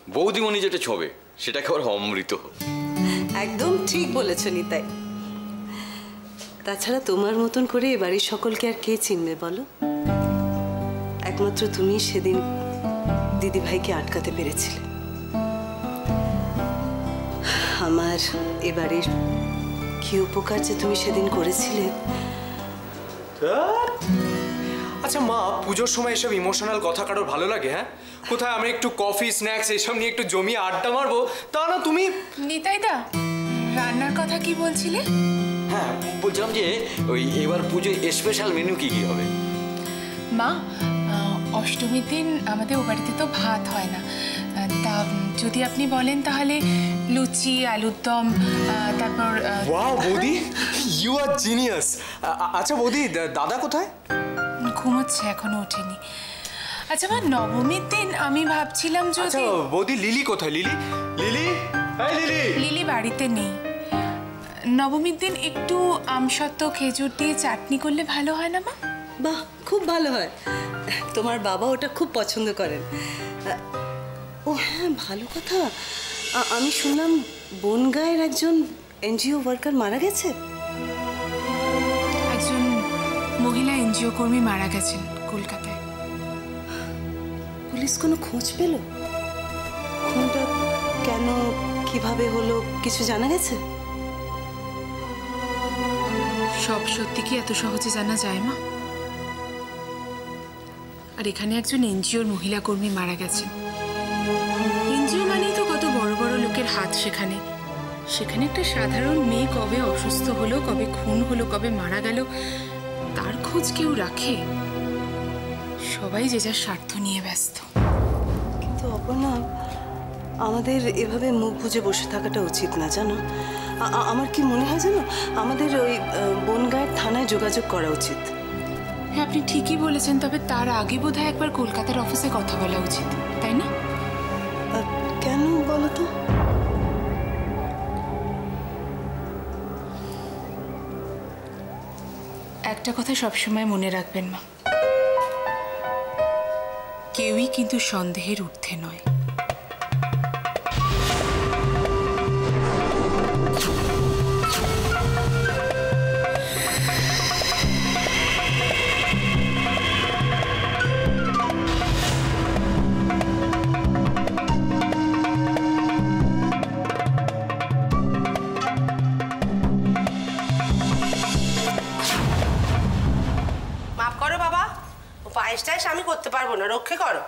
বৌদিমণি যেটা ছবে সেটা একেবারে অমৃত। একদম ঠিক বলেছ নিতাই। তাছাড়া তোমার মতন করে এ বাড়ির সকলকে আর কে চিনবে বলো? একমাত্র তুমি সেদিন দিদি ভাইকে আটকাতে পেরেছিলে। আমার এ বাড়ির কি উপকার যে তুমি সেদিন করেছিলে। আচ্ছা মা, পুজোর সময় এসব ইমোশনাল কথা কারোর ভালো লাগে? হ্যাঁ, কোথায় আমি একটু কফি স্ন্যাক্স এসব নিয়ে একটু জমিয়ে আড্ডা মারবো, তা না তুমি। নিতাইদা, রান্নার কথা কি বলছিলে? হ্যাঁ, বলছিলাম যে ওই এবার পুজোয় স্পেশাল মেনু কি কি হবে? মা, অষ্টমীর দিন আমাদের ও বাড়িতে তো ভাত হয় না, তা যদি আপনি বলেন তাহলে লুচি, আলুর দম, তারপর। ওয়াও বৌদি, ইউ আর জিনিয়াস। আচ্ছা বৌদি, দাদা কোথায়? ঘুমোচ্ছে, এখনো ওঠেনি। আচ্ছা মা, নবমীর দিন আমি ভাবছিলাম যদি। আচ্ছা বৌদি, লিলি কোথায়? লিলি লিলি লিলি লিলি বাড়িতে নেই। নবমীর দিন একটু আমসত্ত্ব খেজুর দিয়ে চাটনি করলে ভালো হয় না মা? বাহ, খুব ভালো হয়। তোমার বাবা ওটা খুব পছন্দ করেন। ও হ্যাঁ, ভালো কথা। আমি শুনলাম বনগাঁয়ের একজন এনজিও ওয়ার্কার মারা গেছে। একজন মহিলা এনজিও কর্মী মারা গেছেন কলকাতায়। পুলিশ কোনো খোঁজ পেল? খুনটা কেন, কিভাবে হলো, কিছু জানা গেছে? সব সত্যি কি এত সহজে জানা যায় মা? আর এখানে একজন এনজিওর মহিলা কর্মী মারা গেছেন। এনজিও মানেই তো কত বড় বড় লোকের হাত সেখানে। সেখানে একটা সাধারণ মেয়ে কবে অসুস্থ হলো, কবে খুন হলো, কবে মারা গেল, তার খোঁজ কেউ রাখে? সবাই যে যার স্বার্থ নিয়ে ব্যস্ত। কিন্তু অপর্ণা, আমাদের এভাবে মুখ বুজে বসে থাকাটা উচিত না, জানো? আমার কি মনে হয় জানো, আমাদের ওই বনগাঁয়ের থানায় যোগাযোগ করা উচিত। হ্যাঁ, আপনি ঠিকই বলেছেন, তবে তার আগে বোধহয় একবার কলকাতার অফিসে কথা বলা উচিত, তাই না? কেন বলো তো? একটা কথা সবসময় মনে রাখবেন মা, কেউই কিন্তু সন্দেহের ঊর্ধ্বে নয়। পায়েসটাইস আমি করতে পারবো না, রক্ষে করো।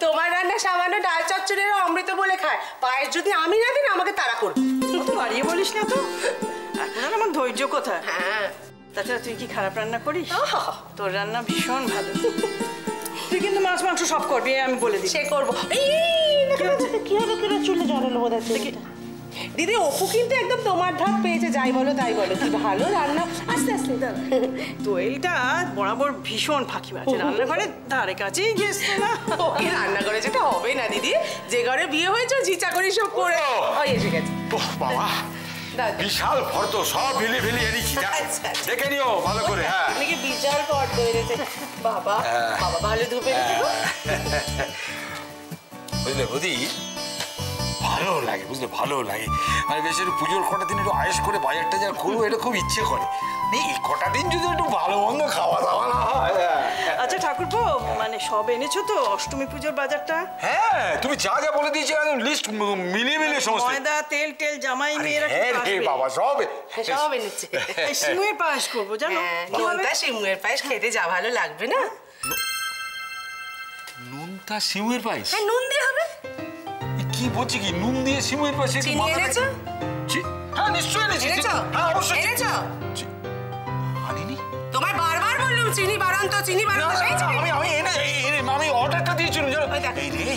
তোমার রান্না সামান্য ডাল চচ্চড়ের অমৃত বলে খায়, পায়েস যদি আমি না দিন আমাকে তাড়া করবে। তো বাড়িয়ে বলিস না তো, এখন আর আমার ধৈর্য কোথায়। হ্যাঁ, তাছাড়া তুই কি খারাপ রান্না করিস? তোর রান্না ভীষণ ভালো। তুই কিন্তু মাছ মাংস সব করবি, আমি বলে দিই। সে করবো। কি হলো, চুলে জড়ালো বোধ হচ্ছে। দিদি, অপু কিন্তু একদম তোমার ধাপ পেয়েছে, যাই বলো তাই বলো। কি ভালো রান্না। আস্তে আস্তে দোয়েলটা বরাবর ভীষণ ফাঁকি মারছে, রান্নাঘরে ধারে কাছেই গেছে না। ওকে রান্না করে যেটা হবে না দিদি, যে ঘরে বিয়ে হয়েছে ঝিচা করে সব করে এসে গেছে। বাবা, বিশাল ফর্দ, সব ভিলি ভিলি এনেছি, দেখে নিও ভালো করে। হ্যাঁ, নাকি বিশাল ফর্দ এনেছে বাবা। বাবা ভালো ধুপে বুঝলে বৌদি, ভালো লাগে, বুঝলে ভালো লাগে। মানে বেশ একটু পুজোর কটা দিন একটু আয়েস করে বাজারটা যা খুলবো, এটা খুব ইচ্ছে করে। এই কটা দিন যদি একটু ভালো মন্দ খাওয়া দাওয়া না হয়। আচ্ছা ঠাকুরপো, মানে সব এনেছো তো অষ্টমী পুজোর বাজারটা? হ্যাঁ, তুমি যা যা বলে দিয়েছো একদম লিস্ট মিলিয়ে মিলিয়ে সমস্ত। ময়দা, তেল টেল, জামাই মেয়েরা বাবা সব সব এনেছে। সিমুয়ের পায়েস করবো, জানো? নোনতা সিমুয়ের পায়েস খেতে যা ভালো লাগবে না। নুনটা সিমুয়ের পায়েস? হ্যাঁ, নুন দিয়ে হবে। কি বলছি কি, নুন দিয়ে সিমুয়ের পায়েস? চিনি এনেছো? হ্যাঁ নিশ্চয়ই এনেছি। হ্যাঁ অবশ্যই এনেছো। আনিনি? তোমায় বারবার বললাম চিনি বাড়ান তো, চিনি বাড়ান তো। আমি অর্ডারটা দিয়েছিলাম জানো। এই রে,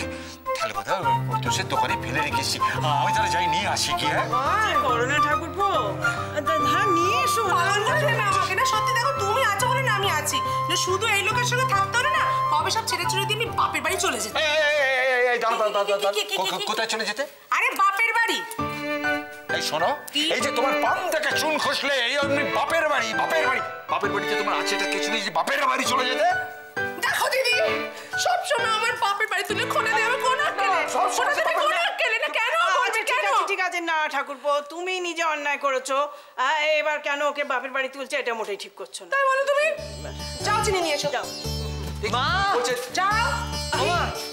তাহলে কথা প্রত্যুষের দোকানে ফেলে রেখেছি, আমি তাহলে যাই নিয়ে আসি। কি? হ্যাঁ করোনা ঠাকুরপো, হ্যাঁ নিয়ে এসো। আমাকে না সত্যি, দেখো তুমি আছো বলে না আমি আছি, শুধু এই লোকের সঙ্গে থাকতে হলে না কবে সব ছেড়ে ছেড়ে দিয়ে আমি বাপের বাড়ি চলে যেতে। কোথায় চলে যেতে? আরে বাপের বাড়ি। এই শোনো, এই যে তোমার পান থেকে চুন খসলে এই অমনি বাপের বাড়ি, বাপের বাড়ি, বাপের বাড়িতে তোমার আছে এটা কিছু নেই যে বাপের বাড়ি চলে যেতে? দেখো দিদি, সবসময় আমার বাপের বাড়ি তুলে খোনা দেবে, কোন কাজের না ঠাকুরপো, তুমি নিজে অন্যায় করেছো, এবার কেন ওকে বাপের বাড়ি তুলছে এটা মোটেই ঠিক করছো না। তাই বলো তুমি? যাও চিনি নিয়ে এসো। যাও। মা যাও।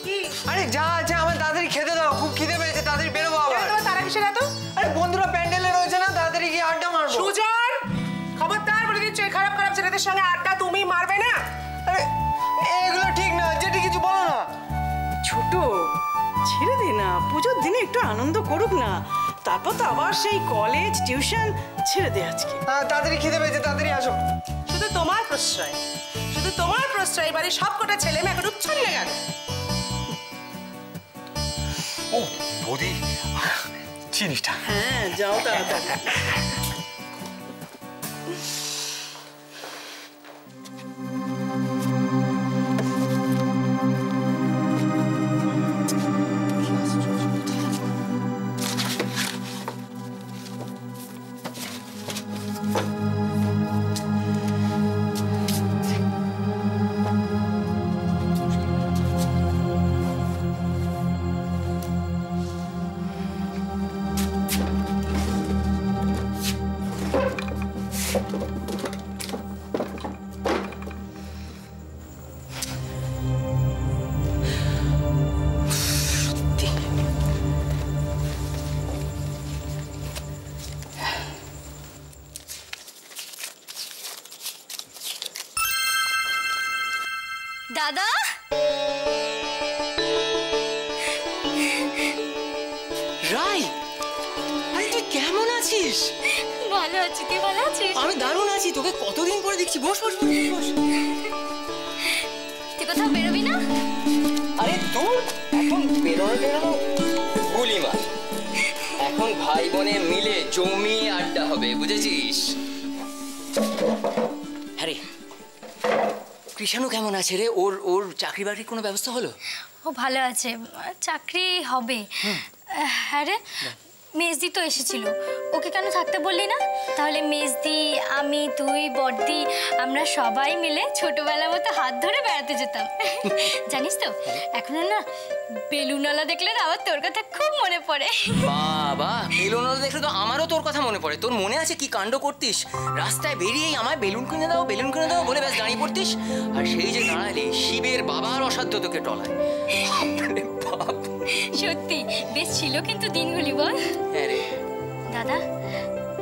কি? আরে যা যা, আমার তাড়াতাড়ি খেতে দাও, খুব খিদে পেয়েছে, তাড়াতাড়ি বেরোবো আবার। তোমার তারা কিসের এত? আরে বন্ধুরা প্যান্ডেলে রয়েছে না, তাড়াতাড়ি গিয়ে আড্ডা মারবো। সুজন, খবরদার বলে দিচ্ছ, এই খারাপ খারাপ ছেলেদের সঙ্গে আড্ডা তুমি মারবে না। আরে এগুলো ঠিক না, যেটি কিছু বলো না। ছোট, ছেড়ে দে না, পুজোর দিনে একটু আনন্দ করুক না, তারপর তো আবার সেই কলেজ টিউশন, ছেড়ে দে আজকে। তাড়াতাড়ি খিদে পেয়েছে, তাড়াতাড়ি আসো। শুধু তোমার প্রশ্রয়, শুধু তোমার প্রশ্রয় বাড়ির সব কটা ছেলে মেয়ে এখন উচ্ছন্নে গেল। ও বৌদি, জিনিসটা হ্যাঁ যাও তাড়াতাড়ি। দাদা, রাই, আরে তুই কেমন আছিস? ভালো আছি, তুই ভালো আছিস? আমি দারুণ আছি, তোকে কতদিন পরে দেখছি। বস বস বস বস। তুই কোথাও বেরোবি না? আরে তোর এখন বেরোনো গুলিমা। এখন ভাই বোনে মিলে জমিয়ে আড্ডা হবে, বুঝেছিস? আরে কৃষাণু কেমন আছে রে? ওর চাকরি বাকরির কোনো ব্যবস্থা হলো? ও ভালো আছে, চাকরি হবে। হ্যাঁ রে, মেজদি তো এসেছিল, ওকে কেন থাকতে বললি না? তাহলে মেজদি, আমি, তুই, বড়দি, আমরা সবাই মিলে ছোটবেলার মতো হাত ধরে বেড়াতে যেতাম। জানিস তো, এখনো না বেলুনওয়ালা দেখলে না আমার তোর কথা খুব মনে পড়ে। বাবা, বেলুনওয়ালা দেখলে তো আমারও তোর কথা মনে পড়ে। তোর মনে আছে কি কাণ্ড করতিস? রাস্তায় বেরিয়েই আমায় বেলুন কিনে দাও, বেলুন কিনে দাও বলে ব্যাস দাঁড়িয়ে পড়তিস। আর সেই যে দাঁড়ালে শিবের বাবার অসাধ্য তোকে টলায়। বাপ, সত্যি বেশ ছিল কিন্তু দিনগুলি, বল? হ্যাঁ রে দাদা,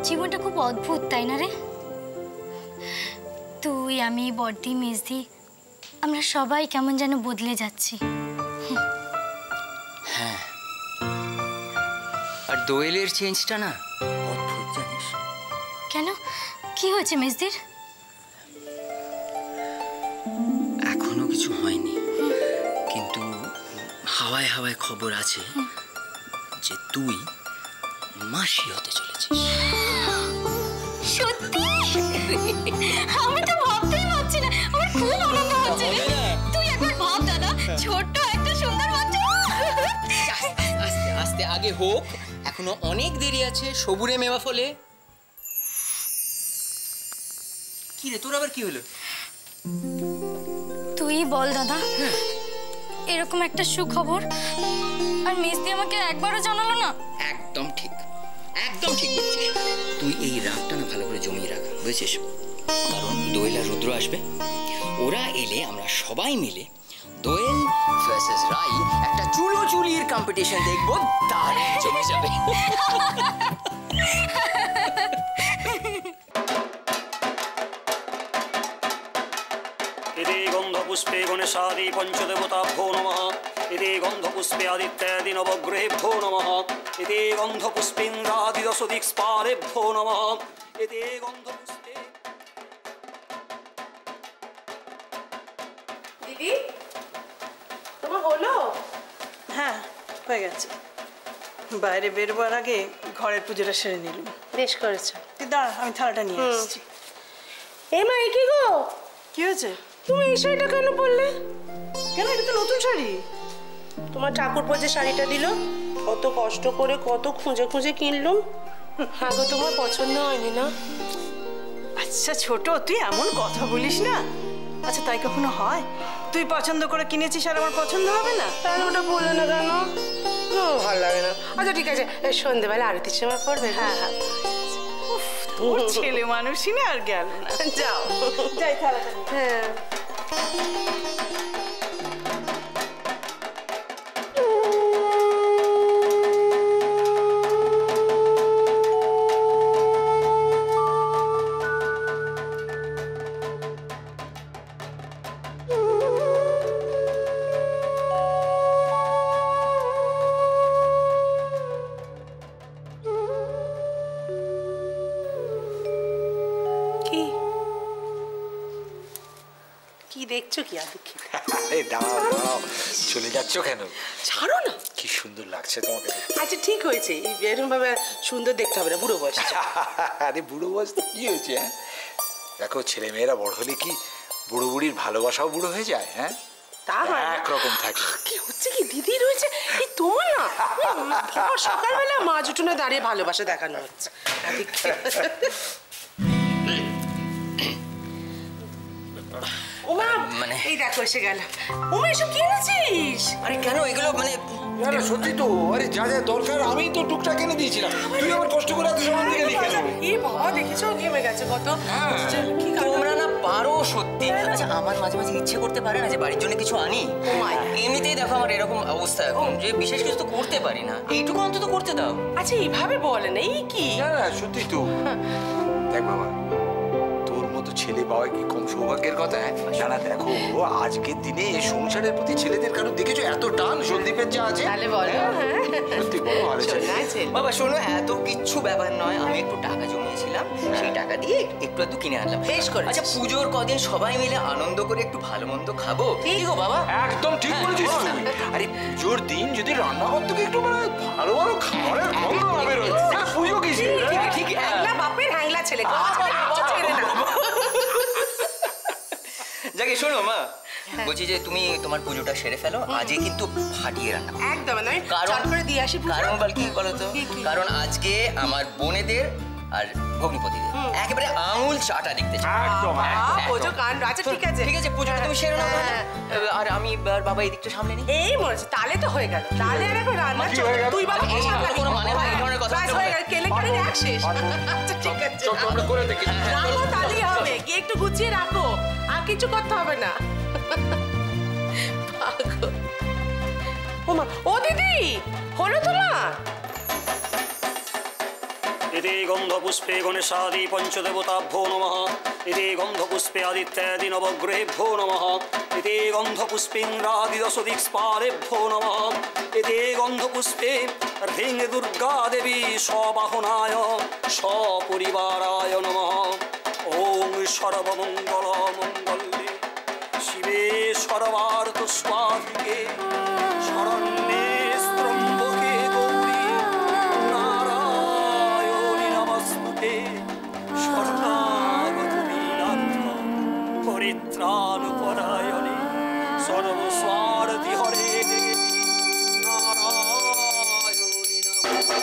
জীবনটা খুব অদ্ভুত, তাই না রে? তুই, আমি, বড়দি, মেজদি, আমরা সবাই কেমন যেন বদলে যাচ্ছি। হ্যাঁ, আর দোয়েলের চেঞ্জটা না অদ্ভুত, জানিস? কেন, কি হয়েছে মেজদির? এখনো কিছু হয়নি, কিন্তু হাওয়ায় হাওয়ায় খবর আছে যে তুই মাসি হতে চলেছিস। সত্যি? আমি তো ভাবতেই পারছি না, আমার খুব আনন্দ হচ্ছে রে। তুই একবার ভাব দাদা, ছোট্ট একটা সুন্দর বাচ্চা। আস্তে আস্তে আগে হোক, এখনো অনেক দেরি আছে, সবুরে মেওয়া ফলে। কি রে, তোর আবার কি হলো? তুই বল দাদা, এরকম একটা সুখবর আর মেজদি আমাকে একবারও জানালো না। একদম ঠিক, একদম ঠিক বলছিস। তুই এই রাগটা না ভালো করে জমিয়ে রাখ, বুঝেছিস? কারণ দোয়েল আর রুদ্র আসবে, ওরা এলে আমরা সবাই মিলে দোয়েল ভার্সেস রাই একটা চুলোচুলির কম্পিটিশন দেখবো, দারুণ জমে যাবে। इति गन्धपुष्पे गणेशादि पञ्चदेवताभ्यो नमः। इति गन्धपुष्पे आदित्यादि नवग्रहेभ्यो नमः। इति गन्धपुष्पेन्द्रादि दशदिक्पालेभ्यो नमः। इति गन्धपुष्पे। দিদি, তোমার হলো? হ্যাঁ হয়ে গেছে, বাইরে বেরোবার আগে ঘরের পুজোটা সেরে নিলাম। বেশ করেছো। তুই দাঁড়া, আমি থালাটা নিয়ে এসেছি। এ মা, এ কি গো? কি হয়েছে? তুমি এই শাড়িটা কেন পরলে? কেন, এটা তো নতুন শাড়ি। তোমার ঠাকুরপো যে শাড়িটা দিল, কত কষ্ট করে কত খুঁজে খুঁজে কিনলুম। আগো তোমার পছন্দ হয়নি না? আচ্ছা ছোট, তুই এমন কথা বলিস না। আচ্ছা তাই কখনো হয়? তুই পছন্দ করে কিনেছিস আর আমার পছন্দ হবে না? কেন ওটা বললে না কেন? ভালো লাগে না। আচ্ছা ঠিক আছে, সন্ধ্যেবেলা আরতির সময় পড়বে। হ্যাঁ হ্যাঁ, তোর ছেলে মানুষই না আর গেল না। যাও যাই তাড়াতাড়ি। হ্যাঁ। কি দেখছো কি আর দেখি? আরে দাঁড়াও দাঁড়াও, চলে যাচ্ছ কেন? ছাড়ো না। কি সুন্দর লাগছে তোমাকে। আচ্ছা ঠিক হয়েছে, এরকম ভাবে সুন্দর দেখতে হবে না, বুড়ো বয়স। আরে বুড়ো বয়স তো কি হয়েছে? হ্যাঁ দেখো, ছেলে মেয়েরা বড় হলে কি বুড়ো বুড়ির ভালোবাসাও বুড়ো হয়ে যায়? হ্যাঁ তা হয় একরকম থাকে। কি হচ্ছে কি দিদি রয়েছে এই তোমার না, সকালবেলা মা জুটুনে দাঁড়িয়ে ভালোবাসা দেখানো হচ্ছে। ওমা মানে এই দেখো এসে গেল। ওমা এসব কি এনেছিস? আরে কেন এগুলো মানে আরে সত্যি তো, আরে যা যা দরকার আমি তো টুকটাক এনে দিয়েছিলাম, তুই আমার কষ্ট করে এত সময় থেকে লিখে দেবো। এই বাবা দেখেছো গেমে গেছে কত। কি তোমরা না পারো সত্যি। আচ্ছা আমার মাঝে মাঝে ইচ্ছে করতে পারে না যে বাড়ির জন্য কিছু আনি। এমনিতেই দেখো আমার এরকম অবস্থা এখন যে বিশেষ কিছু তো করতে পারি না, এইটুকু অন্তত করতে দাও। আচ্ছা এইভাবে বলে না, এই কি? না না সত্যি তো। দেখ বাবা, তোর মতো ছেলে পাওয়া কি কম সৌভাগ্যের কথা? না দেখো, আজকের দিনে সংসারের প্রতি ছেলেদের কারো দেখেছো এত টান? সন্দীপের যা আছে তাহলে বলো। সত্যি বড় ভালো ছেলে। বাবা শোনো, এত কিচ্ছু ব্যাপার নয়, আমি একটু টাকা জমিয়েছিলাম, সেই টাকা দিয়ে একটু একটু কিনে আনলাম। বেশ করে। আচ্ছা পুজোর কদিন সবাই মিলে আনন্দ করে একটু ভালো মন্দ খাবো। ঠিক গো বাবা? একদম ঠিক বলেছিস তুই। আরে পুজোর দিন যদি রান্নাঘর থেকে একটু মানে ভালো ভালো খাবারের গন্ধ না বেরোয়, পুজো কি? ঠিক হ্যাংলা বাপের হ্যাংলা ছেলে। যাকে শোনো মা, বলছি যে তুমি তোমার পুজোটা সেরে ফেলো, আজকে কিন্তু ফাটিয়ে রান্না করো। একদম নয়, কারণ করে দিয়ে আসি। কারণ বল কি বলো তো? কারণ আজকে আমার বোনেদের আর ভগ্নিপতিদের একেবারে আঙুল চাটা দেখতে চাই। একদম পুজো কাণ্ড। আচ্ছা ঠিক আছে ঠিক আছে, পুজোটা তুমি সেরে নাও আর আমি আর বাবা এই দিকটা সামনে নিই। এই মরেছে, তাহলে তো হয়ে গেল। তাহলে আর এখন রান্না চলবে। তুই বাবা এই কোনো মানে হয় এই ধরনের কথা? হয়ে গেল, কেলেঙ্কারি এক শেষ। আচ্ছা ঠিক আছে, আমরা করে দেখি। রাখো তাহলেই হবে। গিয়ে একটু গুছিয়ে রাখো, আর কিছু করতে হবে না। ওমা, ও দিদি হলো তোমার? इति गन्धपुष्पे गणेशादि पञ्चदेवताभ्यो नमः। इति गन्धपुष्पे आदित्यादि नवग्रहेभ्यो नमः। इति गन्धपुष्पेन्द्रादि दशदिक्पालेभ्यो नमः। इति गन्धपुष्पे ह्रीं दुर्गा देवी स्वबाहनाय सपरिवाराय नमः। ॐ सर्वमङ्गलमङ्गल्ये शिवे सर्वार्थस्वाधिके शरण्ये त्र्यम्बके गौरी नारायणि नमस्ते। शरणागतदीनार्थ परित्राणपरायणे सर्वस्वार्थि हरे नारायणि नमस्ते।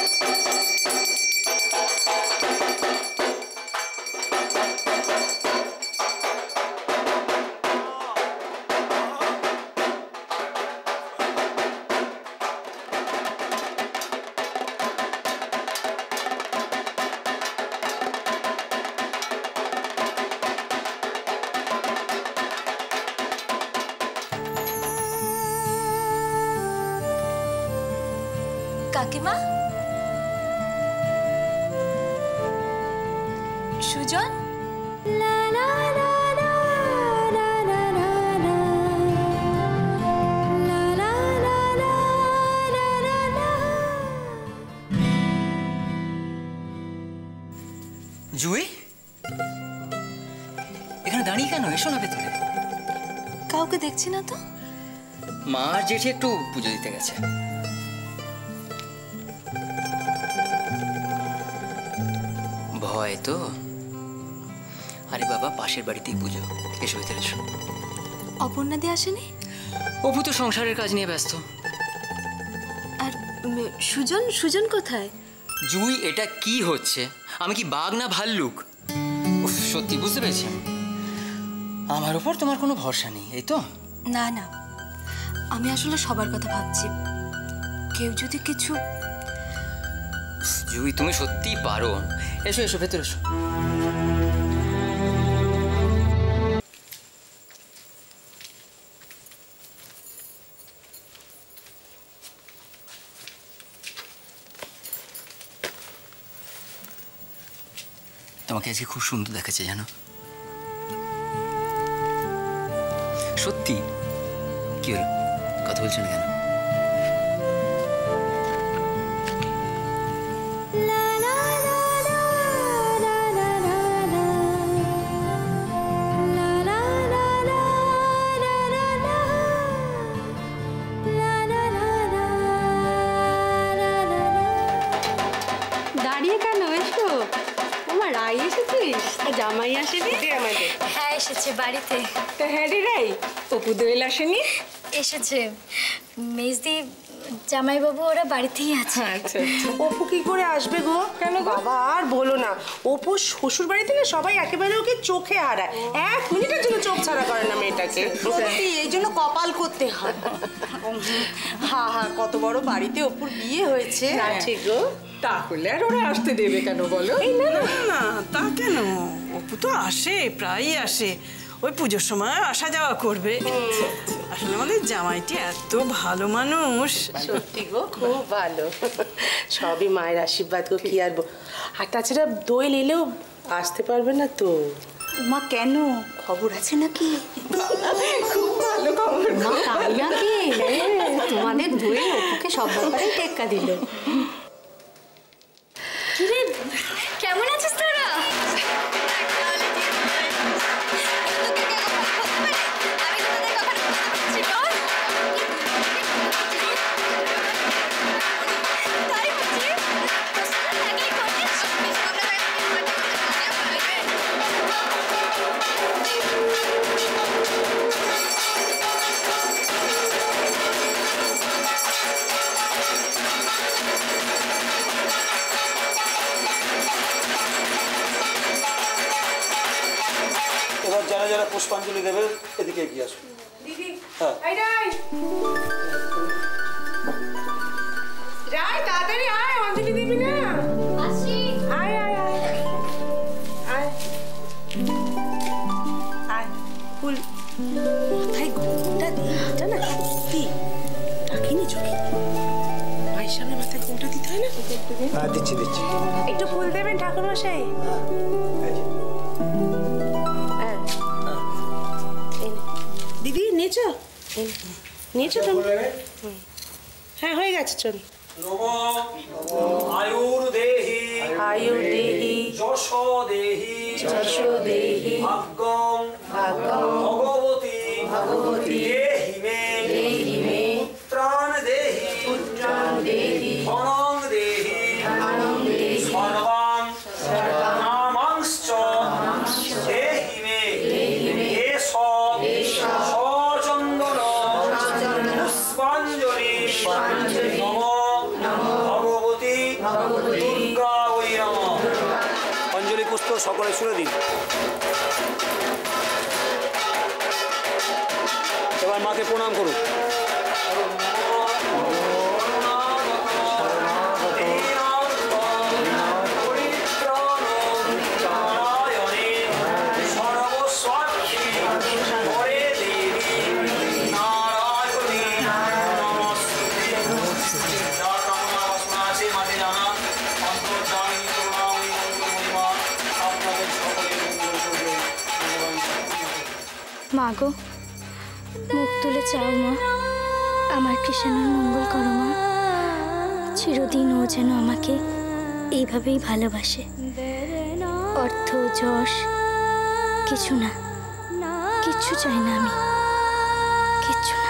কাকিমা, সুজন, জুই এখানে দাঁড়িয়ে কেন? এসো না ভেতরে। কাউকে দেখছি না তো। মা আর জেঠি একটু পুজো দিতে গেছে। ভয় তো? আরে বাবা, পাশের বাড়িতেই পুজো, এসো ভেতরে এসো। অপর্ণাদি আসেনি? অপু তো সংসারের কাজ নিয়ে ব্যস্ত। আর সুজন, সুজন কোথায়? জুই এটা কি হচ্ছে? আমি কি বাঘ না ভাল্লুক? উফ, সত্যি বুঝতে পেরেছি, আমার উপর তোমার কোনো ভরসা নেই, এই তো? না না, আমি আসলে সবার কথা ভাবছি। কেউ যদি কিছু। জুই তুমি সত্যিই পারো। এসো এসো ভেতরে এসো। তোমাকে আজকে খুব সুন্দর দেখাচ্ছে জানো। সত্যি? কি হলো, কথা বলছো না কেন? দাঁড়িয়ে কেন? এসো। আমার রাই এসেছিস? জামাই আসেনি? আমাদের হ্যাঁ এসেছে বাড়িতে। তা হ্যাঁ রে রাই, অপু দোয়েল আসেনি? এসেছে মেজদি, জামাইবাবু ওরা বাড়িতেই আছে। আচ্ছা অপু কি করে আসবে গো? কেন বাবা আর বলো না, অপু শ্বশুর বাড়ি থেকে সবাই একেবারে ওকে চোখে হারায়, 1 মিনিটের জন্য চোখ ছাড়া করে না মেয়েটাকে। সত্যি এই জন্য কপাল করতে হয়। হা হা, কত বড় বাড়িতে অপুর বিয়ে হয়েছে। না ঠিক গো, তাহলে আর ওরা আসতে দেবে কেন বলো? না না, তা কেন, অপু তো আসে, প্রায়ই আসে, ওই পুজোর সময় আসা যাওয়া করবে। আসলে আমাদের জামাইটি এত ভালো মানুষ। সত্যি গো খুব ভালো, সবই মায়ের আশীর্বাদ গো, কি আর আর তাছাড়া দোয়েল এলেও আসতে পারবে না তো। মা কেন, খবর আছে নাকি? খুব ভালো খবর মা তাই নাকি? তোমাদের দোয়েল অপুকে সব ব্যাপারে টেক্কা দিল। কিরে কেমন আছিস তোরা? এবার যারা যারা পুষ্পাঞ্জলি দেবে এদিকে এগিয়ে আসুন। হ্যাঁ রাই তাড়াতাড়ি আয়, অঞ্জলি দিবি না? আসি। আয় আয় আয় আয় আয়, ফুল মাথায় ঘুমটা দিয়ে, এটা না সত্যি টাকিনি চোখে, মায়ের সামনে মাথায় ঘুমটা দিতে হয় না? হ্যাঁ দিচ্ছি দিচ্ছি। একটু ফুল দেবেন ঠাকুর মশাই? দিদি নিয়েছো? নিয়েছো তো? হ্যাঁ হয়ে গেছে, চল। আয়ুর্দেহি আয়ুর্দেহি যশো দেহি যশো দেহি ভাগ্যং ভাগ্যং ভগবতী ভগবতী দেহি মে পুত্রান দেহি ধনং দেহি সর্বাং নামাংশ্চ দেহি মে এষ সচন্দন পুষ্পাঞ্জলি নমো ভগবতী দুর্গা ওই নমঃ। অঞ্জলি পুষ্প সকলে ছুঁড়ে দিন। এবার মাকে প্রণাম করুন। মা গো, মুখ তুলে চাও মা, আমার কৃষ্ণের মঙ্গল করো মা। চিরদিন ও যেন আমাকে এইভাবেই ভালোবাসে। অর্থ যশ কিছু না, কিচ্ছু চাই না আমি, কিচ্ছু না।